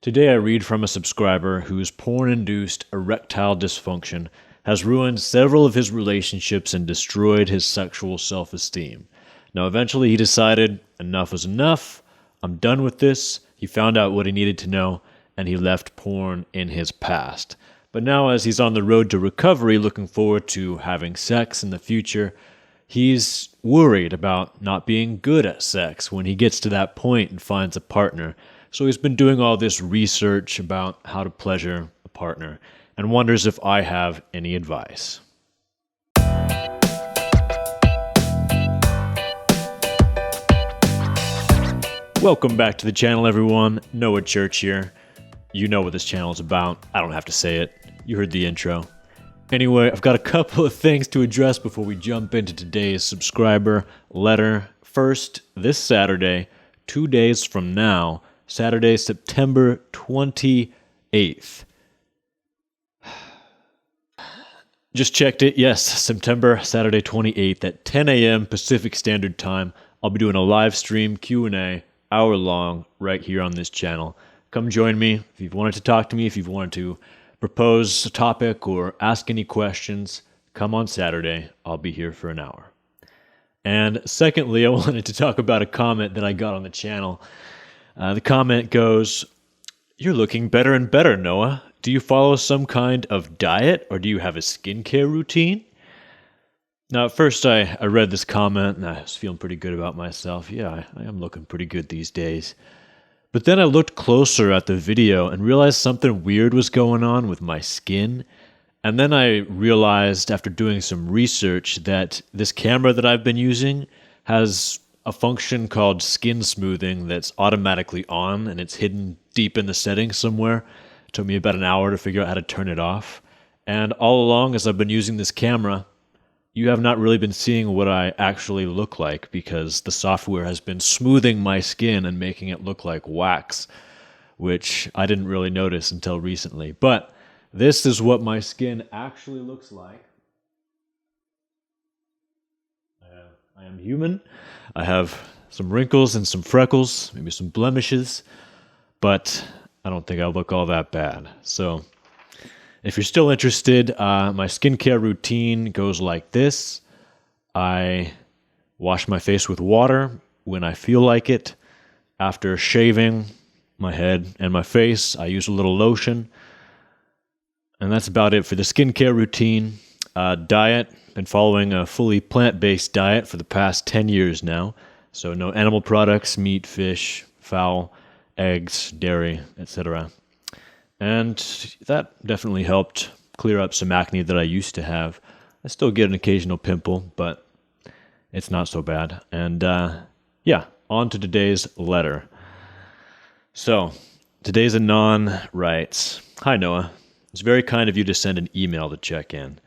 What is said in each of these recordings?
Today I read from a subscriber whose porn-induced erectile dysfunction has ruined several of his relationships and destroyed his sexual self-esteem. Now eventually he decided enough was enough, I'm done with this, he found out what he needed to know, and he left porn in his past. But now as he's on the road to recovery, looking forward to having sex in the future, he's worried about not being good at sex when he gets to that point and finds a partner. So he's been doing all this research about how to pleasure a partner and wonders if I have any advice. Welcome back to the channel, everyone. Noah Church here. You know what this channel is about. I don't have to say it. You heard the intro. Anyway, I've got a couple of things to address before we jump into today's subscriber letter. First, this Saturday, 2 days from now, Saturday, September 28th. Just checked it. Yes, Saturday 28th at 10 a.m. Pacific Standard Time. I'll be doing a live stream Q&A, hour long, right here on this channel. Come join me if you've wanted to talk to me, if you've wanted to propose a topic or ask any questions. Come on Saturday. I'll be here for an hour. And secondly, I wanted to talk about a comment that I got on the channel. The comment goes, "You're looking better and better, Noah. Do you follow some kind of diet or do you have a skincare routine?" Now, at first I read this comment and I was feeling pretty good about myself. Yeah, I am looking pretty good these days. But then I looked closer at the video and realized something weird was going on with my skin. And then I realized after doing some research that this camera that I've been using has a function called skin smoothing that's automatically on, and it's hidden deep in the settings somewhere. It took me about an hour to figure out how to turn it off. And all along as I've been using this camera, you have not really been seeing what I actually look like because the software has been smoothing my skin and making it look like wax, which I didn't really notice until recently. But this is what my skin actually looks like. I am human. I have some wrinkles and some freckles, maybe some blemishes, but I don't think I look all that bad. So if you're still interested, my skincare routine goes like this. I wash my face with water when I feel like it. After shaving my head and my face, I use a little lotion. And that's about it for the skincare routine. Diet, been following a fully plant-based diet for the past 10 years now. So no animal products, meat, fish, fowl, eggs, dairy, etc. And that definitely helped clear up some acne that I used to have. I still get an occasional pimple, but it's not so bad. And yeah, on to today's letter. So, today's Anon writes, "Hi Noah, it's very kind of you to send an email to check in.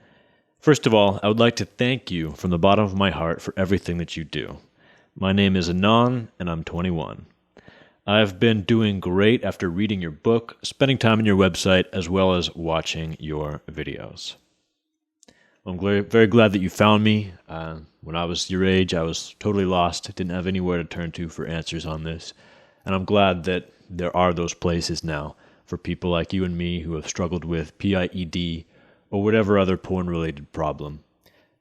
First of all, I would like to thank you from the bottom of my heart for everything that you do. My name is Anon, and I'm 21. I've been doing great after reading your book, spending time on your website, as well as watching your videos. I'm very glad that you found me. When I was your age, I was totally lost, didn't have anywhere to turn to for answers on this. And I'm glad that there are those places now for people like you and me who have struggled with PIED or whatever other porn-related problem.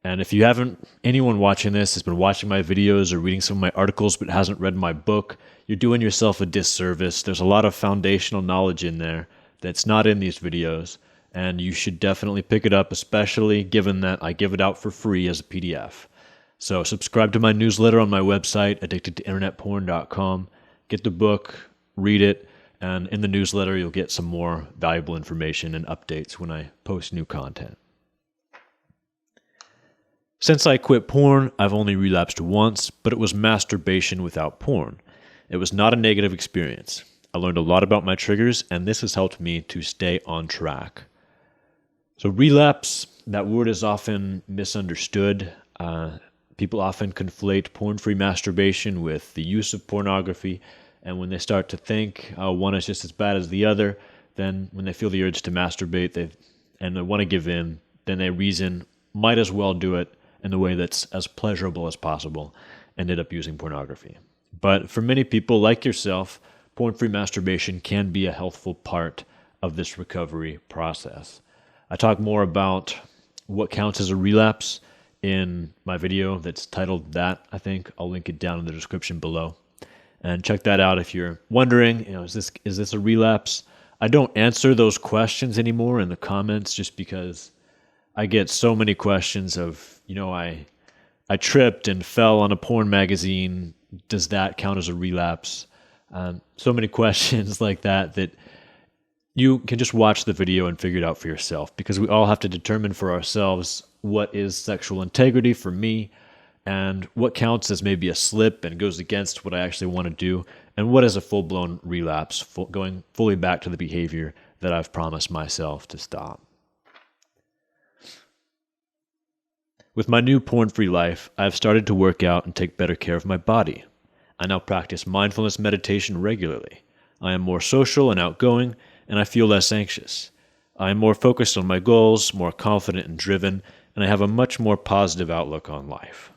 And if you haven't, anyone watching this has been watching my videos or reading some of my articles but hasn't read my book, you're doing yourself a disservice. There's a lot of foundational knowledge in there that's not in these videos, and you should definitely pick it up, especially given that I give it out for free as a PDF. So subscribe to my newsletter on my website, addictedtointernetporn.com. Get the book, read it, and in the newsletter you'll get some more valuable information and updates when I post new content. Since I quit porn, I've only relapsed once, but it was masturbation without porn. It was not a negative experience. I learned a lot about my triggers, and this has helped me to stay on track. So relapse, that word is often misunderstood. People often conflate porn-free masturbation with the use of pornography, and when they start to think one is just as bad as the other, then when they feel the urge to masturbate and they want to give in, then they reason, might as well do it in the way that's as pleasurable as possible, ended up using pornography. But for many people like yourself, porn-free masturbation can be a healthful part of this recovery process. I talk more about what counts as a relapse in my video that's titled That, I think. I'll link it down in the description below. And check that out if you're wondering, is this a relapse? I don't answer those questions anymore in the comments just because I get so many questions of, I tripped and fell on a porn magazine. Does that count as a relapse? So many questions like that you can just watch the video and figure it out for yourself, because we all have to determine for ourselves what is sexual integrity for me and what counts as maybe a slip and goes against what I actually want to do, and what is a full-blown relapse, going fully back to the behavior that I've promised myself to stop. With my new porn-free life, I have started to work out and take better care of my body. I now practice mindfulness meditation regularly. I am more social and outgoing, and I feel less anxious. I am more focused on my goals, more confident and driven, and I have a much more positive outlook on life.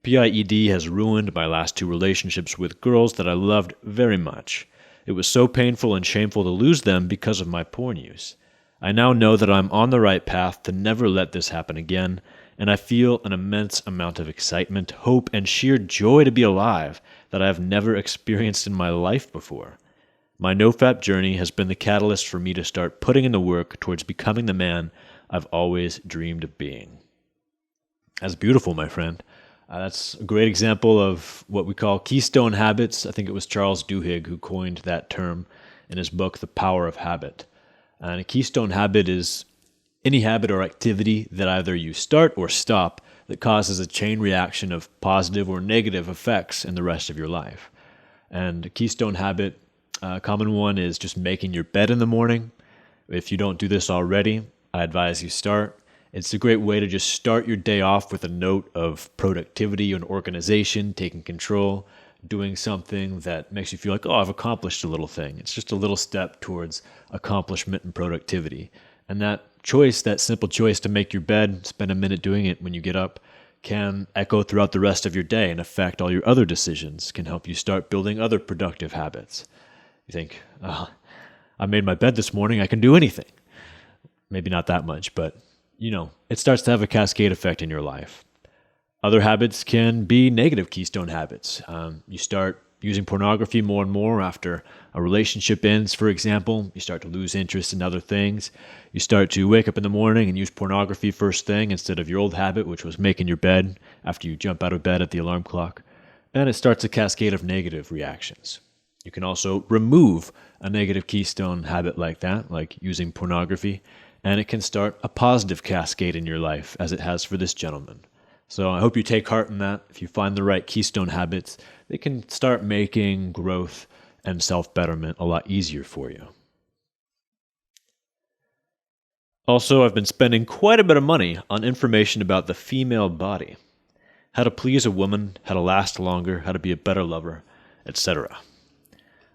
PIED has ruined my last 2 relationships with girls that I loved very much. It was so painful and shameful to lose them because of my porn use. I now know that I'm on the right path to never let this happen again, and I feel an immense amount of excitement, hope, and sheer joy to be alive that I have never experienced in my life before. My no-fap journey has been the catalyst for me to start putting in the work towards becoming the man I've always dreamed of being. That's beautiful, my friend. That's a great example of what we call Keystone Habits. I think it was Charles Duhigg who coined that term in his book, The Power of Habit. And a keystone habit is any habit or activity that either you start or stop that causes a chain reaction of positive or negative effects in the rest of your life. And a keystone habit, a common one, is just making your bed in the morning. If you don't do this already, I advise you start. It's a great way to just start your day off with a note of productivity and organization, taking control, doing something that makes you feel like, I've accomplished a little thing. It's just a little step towards accomplishment and productivity. And that choice, that simple choice to make your bed, spend a minute doing it when you get up, can echo throughout the rest of your day and affect all your other decisions, can help you start building other productive habits. You think, I made my bed this morning, I can do anything. Maybe not that much, but it starts to have a cascade effect in your life. Other habits can be negative keystone habits. You start using pornography more and more after a relationship ends, for example. You start to lose interest in other things. You start to wake up in the morning and use pornography first thing instead of your old habit, which was making your bed after you jump out of bed at the alarm clock. And it starts a cascade of negative reactions. You can also remove a negative keystone habit like that, like using pornography, and it can start a positive cascade in your life, as it has for this gentleman. So I hope you take heart in that. If you find the right keystone habits, they can start making growth and self-betterment a lot easier for you. Also, I've been spending quite a bit of money on information about the female body, how to please a woman, how to last longer, how to be a better lover, etc.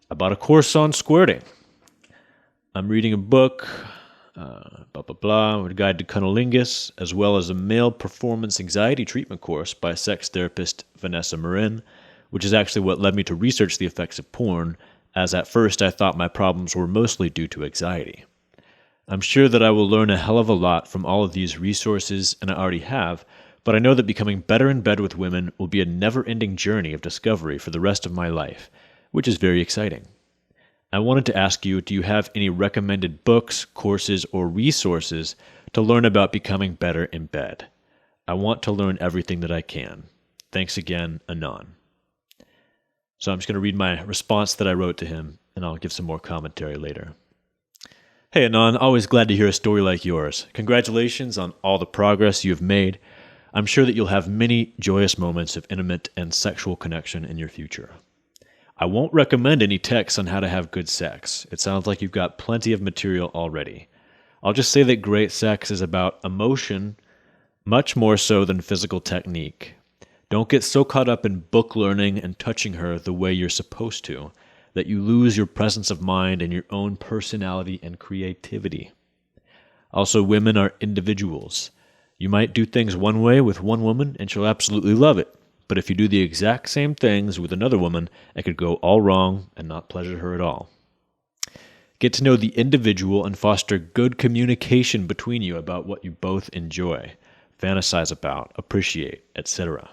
I bought a course on squirting. I'm reading a book, A Guide to Cunnilingus, as well as a male performance anxiety treatment course by sex therapist Vanessa Marin, which is actually what led me to research the effects of porn, as at first I thought my problems were mostly due to anxiety. I'm sure that I will learn a hell of a lot from all of these resources, and I already have, but I know that becoming better in bed with women will be a never-ending journey of discovery for the rest of my life, which is very exciting. I wanted to ask you, do you have any recommended books, courses, or resources to learn about becoming better in bed? I want to learn everything that I can. Thanks again, Anon. So I'm just going to read my response that I wrote to him, and I'll give some more commentary later. Hey Anon, always glad to hear a story like yours. Congratulations on all the progress you have made. I'm sure that you'll have many joyous moments of intimate and sexual connection in your future. I won't recommend any texts on how to have good sex. It sounds like you've got plenty of material already. I'll just say that great sex is about emotion, much more so than physical technique. Don't get so caught up in book learning and touching her the way you're supposed to that you lose your presence of mind and your own personality and creativity. Also, women are individuals. You might do things one way with one woman and she'll absolutely love it. but if you do the exact same things with another woman, it could go all wrong and not pleasure her at all. Get to know the individual and foster good communication between you about what you both enjoy, fantasize about, appreciate, etc.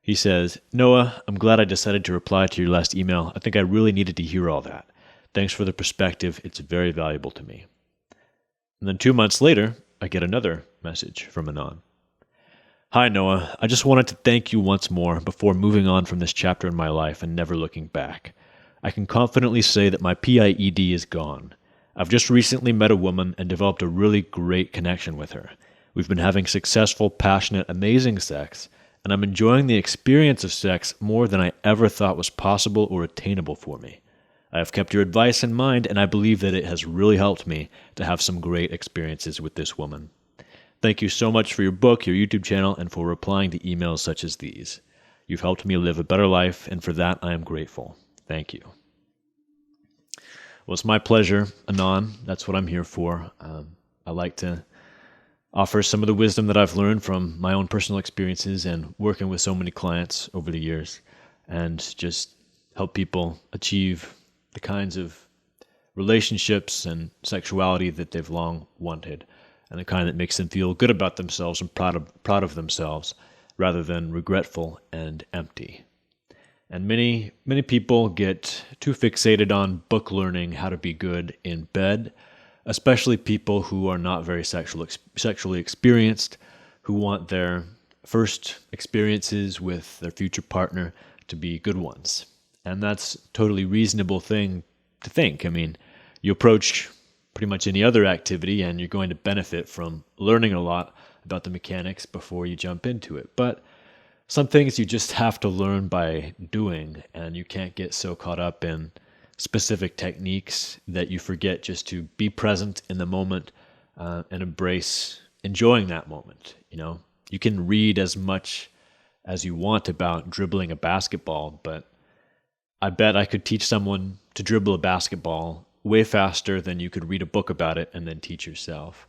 He says, Noah, I'm glad I decided to reply to your last email. I think I really needed to hear all that. Thanks for the perspective. It's very valuable to me. And then 2 months later, I get another message from Anon. Hi, Noah. I just wanted to thank you once more before moving on from this chapter in my life and never looking back. I can confidently say that my PIED is gone. I've just recently met a woman and developed a really great connection with her. We've been having successful, passionate, amazing sex, and I'm enjoying the experience of sex more than I ever thought was possible or attainable for me. I have kept your advice in mind, and I believe that it has really helped me to have some great experiences with this woman. Thank you so much for your book, your YouTube channel, and for replying to emails such as these. You've helped me live a better life, and for that I am grateful. Thank you. Well, it's my pleasure, Anon. That's what I'm here for. I like to offer some of the wisdom that I've learned from my own personal experiences and working with so many clients over the years, and just help people achieve the kinds of relationships and sexuality that they've long wanted, and the kind that makes them feel good about themselves and proud of themselves, rather than regretful and empty. And many people get too fixated on book learning how to be good in bed, especially people who are not very sexually experienced, who want their first experiences with their future partner to be good ones. And that's a totally reasonable thing to think. I mean, you approach pretty much any other activity and you're going to benefit from learning a lot about the mechanics before you jump into it. But some things you just have to learn by doing, and you can't get so caught up in specific techniques that you forget just to be present in the moment and embrace enjoying that moment. You know, you can read as much as you want about dribbling a basketball, but I bet I could teach someone to dribble a basketball way faster than you could read a book about it and then teach yourself.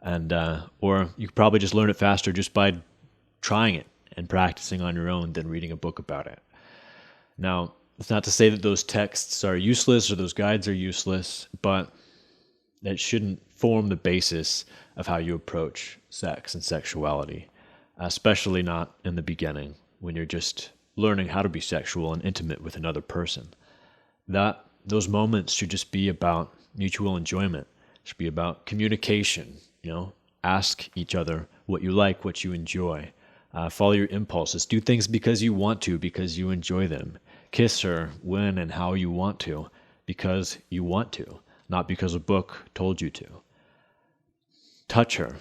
And or you could probably just learn it faster just by trying it and practicing on your own than reading a book about it. Now, it's not to say that those texts are useless or those guides are useless, but that shouldn't form the basis of how you approach sex and sexuality, especially not in the beginning when you're just learning how to be sexual and intimate with another person. Those moments should just be about mutual enjoyment. It should be about communication, ask each other what you like, what you enjoy. Follow your impulses. Do things because you want to, because you enjoy them. Kiss her when and how you want to, because you want to, not because a book told you to. Touch her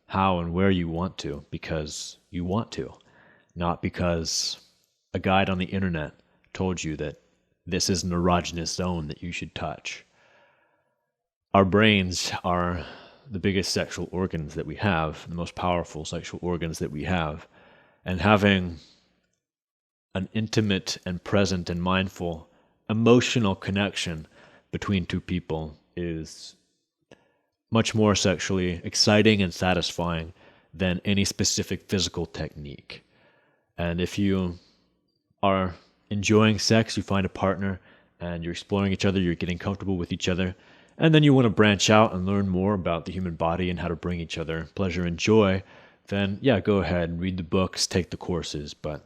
how and where you want to, because you want to, not because a guide on the internet told you that this is an erogenous zone that you should touch. Our brains are the biggest sexual organs that we have, the most powerful sexual organs that we have. And having an intimate and present and mindful emotional connection between two people is much more sexually exciting and satisfying than any specific physical technique. And if you are enjoying sex, you find a partner and you're exploring each other, you're getting comfortable with each other, and then you want to branch out and learn more about the human body and how to bring each other pleasure and joy, then yeah, go ahead and read the books, take the courses, but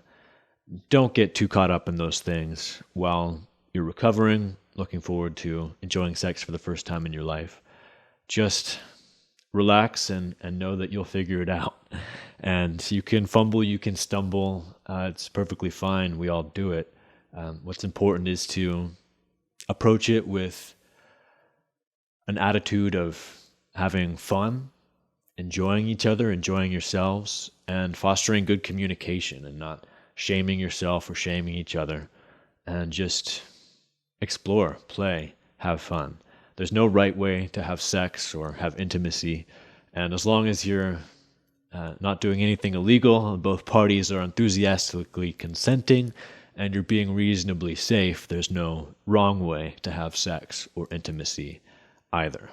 don't get too caught up in those things while you're recovering, looking forward to enjoying sex for the first time in your life. Just relax and know that you'll figure it out. And you can fumble, you can stumble. It's perfectly fine. We all do it. What's important is to approach it with an attitude of having fun, enjoying each other, enjoying yourselves, and fostering good communication and not shaming yourself or shaming each other. And just explore, play, have fun. There's no right way to have sex or have intimacy. And as long as you're not doing anything illegal, both parties are enthusiastically consenting, and you're being reasonably safe, there's no wrong way to have sex or intimacy either.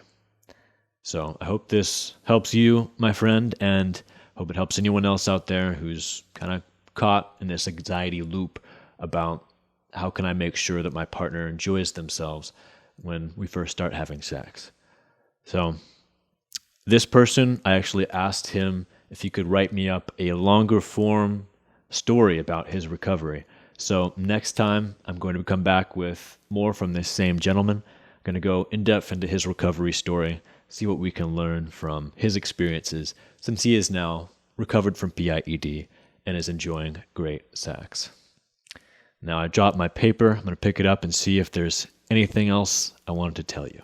So I hope this helps you, my friend, and Hope it helps anyone else out there who's kind of caught in this anxiety loop about how can I make sure that my partner enjoys themselves when we first start having sex. So this person, I actually asked him if he could write me up a longer form story about his recovery. So next time I'm going to come back with more from this same gentleman. I'm going to go in depth into his recovery story, see what we can learn from his experiences since he is now recovered from PIED and is enjoying great sex. Now I dropped my paper. I'm going to pick it up and see if there's anything else I wanted to tell you.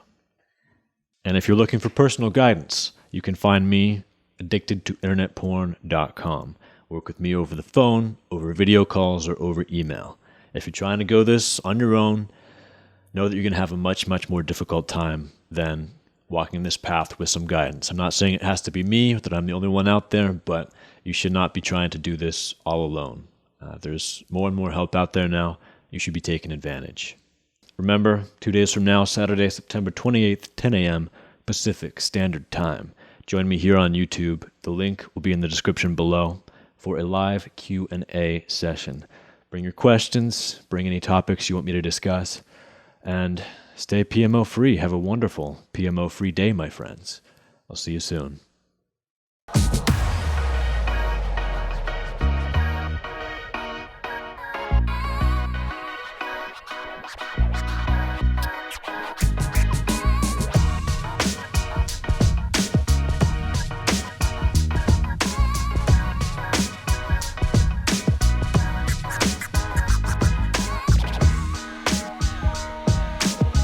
And if you're looking for personal guidance, you can find me addictedtointernetporn.com. Work with me over the phone, over video calls, or over email. If you're trying to go this on your own, know that you're going to have a much, much more difficult time than walking this path with some guidance. I'm not saying it has to be me, that I'm the only one out there, but you should not be trying to do this all alone. There's more and more help out there now. You should be taking advantage. Remember, 2 days from now, Saturday, September 28th, 10 a.m. Pacific Standard Time. Join me here on YouTube. The link will be in the description below for a live Q&A session. Bring your questions, bring any topics you want me to discuss, and stay PMO free. Have a wonderful PMO free day, my friends. I'll see you soon.